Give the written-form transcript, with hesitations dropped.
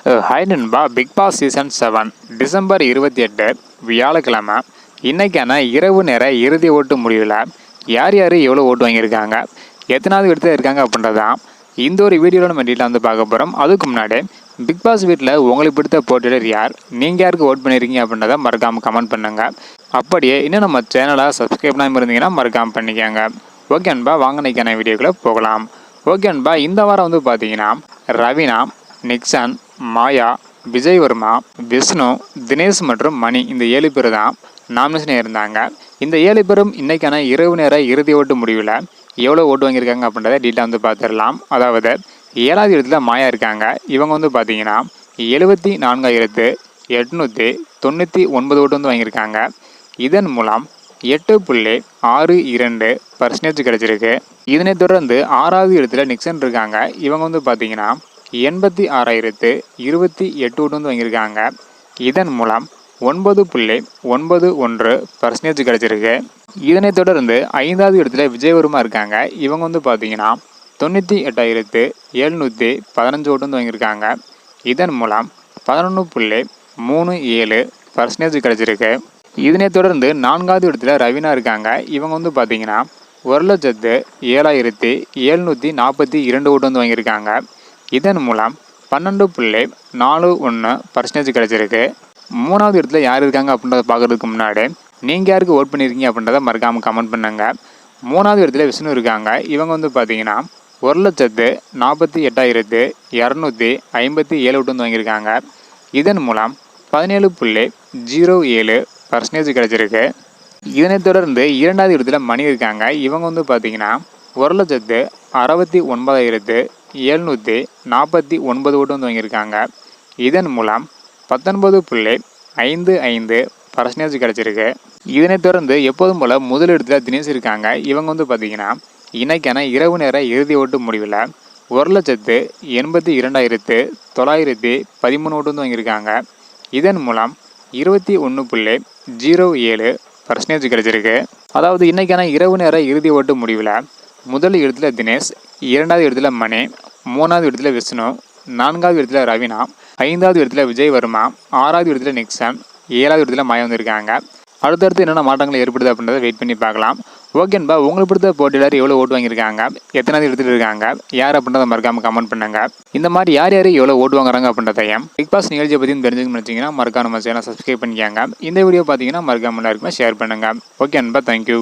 Hi நண்பா. Big Boss season 7 December 28 வியாழக்கிழமை இன்னைக்கான இரவு நேர இறுதி ஓட்டு முடிவில் யார் யார் எவ்வளோ ஓட்டு வாங்கியிருக்காங்க, எத்தனாவது இடத்துல இருக்காங்க அப்படின்றதான் இந்த ஒரு வீடியோவில் நம்ம டீட்டெயில் வந்து பார்க்க போகிறோம். அதுக்கு முன்னாடி பிக் பாஸ் வீட்டில் உங்களுக்கு பிடித்த போட்டியாளர் யார், நீங்கள் யாருக்கு ஓட் பண்ணியிருக்கீங்க அப்படின்றத மறக்காமல் கமெண்ட் பண்ணுங்கள். அப்படியே இன்னும் நம்ம சேனலை சப்ஸ்கிரைப் பண்ணாமல் இருந்தீங்கன்னா மறக்காமல் பண்ணிக்கோங்க. ஓகே அன்பா, வாங்க இன்னைக்கான வீடியோக்குள்ளே போகலாம். ஓகே அன்பா, இந்த வாரம் வந்து பார்த்தீங்கன்னா ரவீனா, நிக்சன், மாயா, விஜய் வர்மா, விஷ்ணு, தினேஷ் மற்றும் மணி இந்த 7 பேர் தான் நாமினேஷன் இருந்தாங்க. இந்த 7 பேரும் இன்னைக்கான இரவு நேர இறுதி ஓட்டு முடிவில் எவ்வளோ ஓட்டு வாங்கியிருக்காங்க அப்படின்றத டீட்டெயில் வந்து பார்த்துடலாம். அதாவது 7வது இடத்துல மாயா இருக்காங்க. இவங்க வந்து பார்த்தீங்கன்னா 74,899 ஓட்டு வந்து வாங்கியிருக்காங்க. இதன் மூலம் 8.62% கிடைச்சிருக்கு. இதனைத் தொடர்ந்து 6வது இடத்துல நிக்சன் இருக்காங்க. இவங்க வந்து பார்த்தீங்கன்னா 86,028 ஓட்டு வந்து வாங்கியிருக்காங்க. இதன் மூலம் 9.91% கிடைச்சிருக்கு. இதனைத் தொடர்ந்து 5வது இடத்துல விஜய் வர்மா இருக்காங்க. இவங்க வந்து பார்த்தீங்கன்னா 98,715 ஓட்டு வந்து வாங்கியிருக்காங்க. இதன் மூலம் 11.37% கிடைச்சிருக்கு. இதனைத் தொடர்ந்து 4வது இடத்துல ரவீனா இருக்காங்க. இவங்க வந்து பார்த்தீங்கன்னா 1,07,742 ஓட்டு வந்து வாங்கியிருக்காங்க. இதன் மூலம் 12.41% கிடைச்சிருக்கு. 3வது இடத்துல யார் இருக்காங்க அப்படின்றத பார்க்கறதுக்கு முன்னாடி நீங்கள் யாருக்கு ஓட் பண்ணியிருக்கீங்க அப்படின்றத மறக்காமல் கமெண்ட் பண்ணுங்க. 3வது இடத்துல விஷ்ணு இருக்காங்க. இவங்க வந்து பார்த்தீங்கன்னா 1,08,257 ஓட்டு வந்து வாங்கியிருக்காங்க. இதன் மூலம் 17.07% கிடைச்சிருக்கு. இதனைத் தொடர்ந்து 2வது இடத்துல மணி இருக்காங்க. இவங்க வந்து பார்த்தீங்கன்னா 1,69,749 ஓட்டு வந்து வாங்கியிருக்காங்க. இதன் மூலம் 19.55% கிடைச்சிருக்கு. இதனைத் தொடர்ந்து எப்போதும் போல் முதல் இடத்துல தினேஷ் இருக்காங்க. இவங்க வந்து பார்த்தீங்கன்னா இன்னைக்கான இரவு நேர இறுதி ஓட்டு முடிவில் 1,82,913 ஓட்டு வந்து வாங்கியிருக்காங்க. இதன் மூலம் 21.07% கிடைச்சிருக்கு. அதாவது இன்னைக்கான இரவு நேர இறுதி ஓட்டு முடிவில் முதல் இடத்துல தினேஷ், 2வது இடத்துல மணி, 3வது இடத்துல விஷ்ணு, 4வது இடத்துல ரவீனா, 5வது இடத்துல விஜய் வர்மா, 6வது இடத்துல நிக்சன், 7வது இடத்துல மாயா வந்திருக்காங்க. அடுத்தடுத்து என்னென்ன மாற்றங்கள் ஏற்படுது அப்படின்றத வெயிட் பண்ணி பார்க்கலாம். ஓகேன்பா, உங்களுக்கு பிடித்த போட்டியாளர் எவ்வளோ ஓட்டு வாங்கியிருக்காங்க, எத்தனாவது இடத்துல இருக்காங்க, யார் அப்படின்றத மறக்காமல் கமெண்ட் பண்ணுங்க. இந்த மாதிரி யார் யார் எவ்வளோ ஓட்டு வாங்குறாங்க அப்படின்றதையும் பிக் பாஸ் நிகழ்ச்சியை பற்றி தெரிஞ்சுக்கணும்னு வச்சிங்கன்னா மறக்காம நம்ம சேனலை சப்ஸ்கிரைப் பண்ணிக்காங்க. இந்த வீடியோ பார்த்தீங்கன்னா மறக்காம எல்லாருக்குமே ஷேர் பண்ணுங்க. ஓகே அன்பா, தேங்க்யூ.